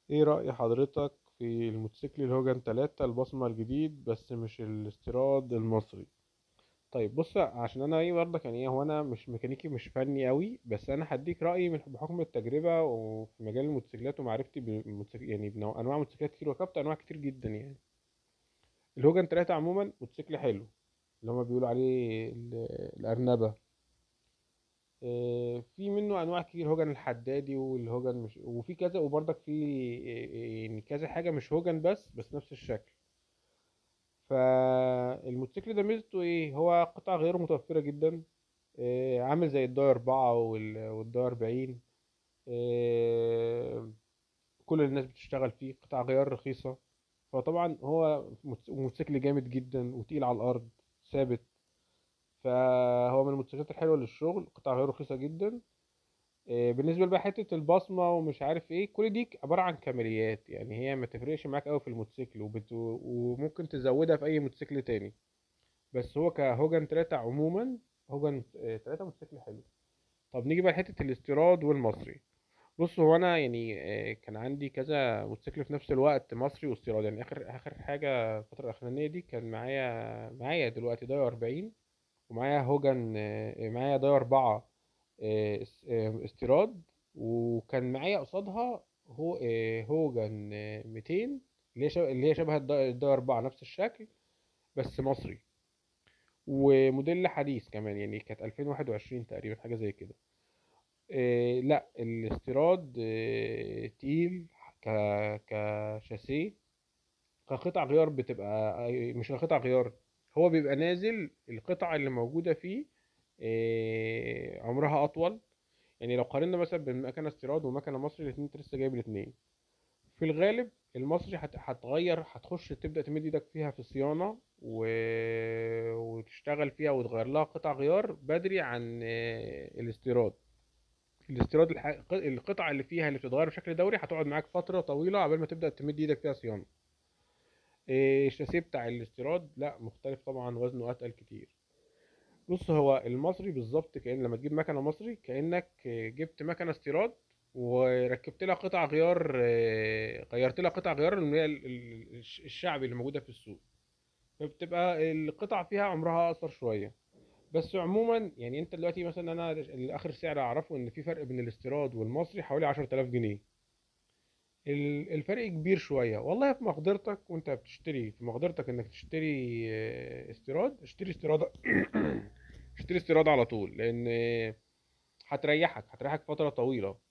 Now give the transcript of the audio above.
ايه رأي حضرتك في الموتوسيكل الهوجن 3 البصمة الجديد بس مش الاستيراد المصري؟ طيب بص، عشان انا ايه برضك يعني ايه، هو انا مش ميكانيكي مش فني قوي، بس انا هديك رأيي بحكم التجربة وفي مجال الموتوسيكلات ومعرفتي يعني انواع موتوسيكلات كتير، وركبت انواع كتير جدا يعني. الهوجن 3 عموما موتوسيكل حلو، اللي هما بيقولوا عليه الأرنبة. في منه انواع كتير، هوجن الحدادي والهوجن مش، وفي كذا، وبرضك في يعني كذا حاجه مش هوجن بس نفس الشكل. فالموتوسيكل ده ميزته ايه؟ هو قطع غيره متوفره جدا. عامل زي الداي 4 والداي 40. آه، كل الناس بتشتغل فيه، قطع غيار رخيصه. فطبعا هو موتوسيكل جامد جدا وتقيل على الارض، ثابت. فهو من الموتوسيكلات الحلوه للشغل، قطع غيار رخيصه جدا. بالنسبه بقى حته البصمه ومش عارف ايه، كل دي عباره عن كماليات، يعني هي ما تفرقش معاك قوي في الموتوسيكل، وممكن تزودها في اي موتوسيكل تاني. بس هو كهوجن 3 عموما، هوجن 3 موتوسيكل حلو. طب نيجي بقى لحته الاستيراد والمصري. بص، هو انا يعني كان عندي كذا موتوسيكل في نفس الوقت، مصري واستيراد. يعني اخر حاجه الفتره الاخرانيه دي كان معايا دلوقتي داي 40، ومعايا هوجن، معايا داي 4 استيراد. وكان معايا قصادها هوجن 200، اللي هي شبه الداي 4 نفس الشكل، بس مصري. وموديل حديث كمان، يعني كانت 2021 تقريبا، حاجة زي كده. لا، الاستيراد تقيل، ك كشاسيه. كقطع غيار بتبقى مش كقطع غيار، هو بيبقى نازل القطع اللي موجودة فيه عمرها أطول. يعني لو قارنا مثلا بين مكنه استيراد ومكنه مصري، الاثنين انت لسه جايب الاثنين. في الغالب المصري هتغير، هتخش تبدا تمد ايدك فيها في صيانه وتشتغل فيها وتغير لها قطع غيار بدري عن الاستيراد. الاستيراد القطع اللي فيها اللي بتتغير بشكل دوري هتقعد معاك فتره طويله قبل ما تبدا تمد ايدك فيها صيانه. الشاسيه بتاع الاستيراد لا، مختلف طبعا، وزنه اتقل كتير. بص، هو المصري بالظبط كأن لما تجيب مكنة مصري كأنك جبت مكنة استيراد وركبت لها قطع غيار، غيرت لها قطع غيار اللي هي الشعبي اللي موجودة في السوق. فبتبقى القطع فيها عمرها أقصر شوية. بس عموما يعني انت دلوقتي مثلا، انا اخر سعر اعرفه ان في فرق بين الاستيراد والمصري حوالي 10000 جنيه. الفرق كبير شوية والله. في مقدرتك وانت بتشتري، في مقدرتك انك تشتري استيراد، اشتري استيراد. اشتري استيراد على طول، لان هتريحك فترة طويلة.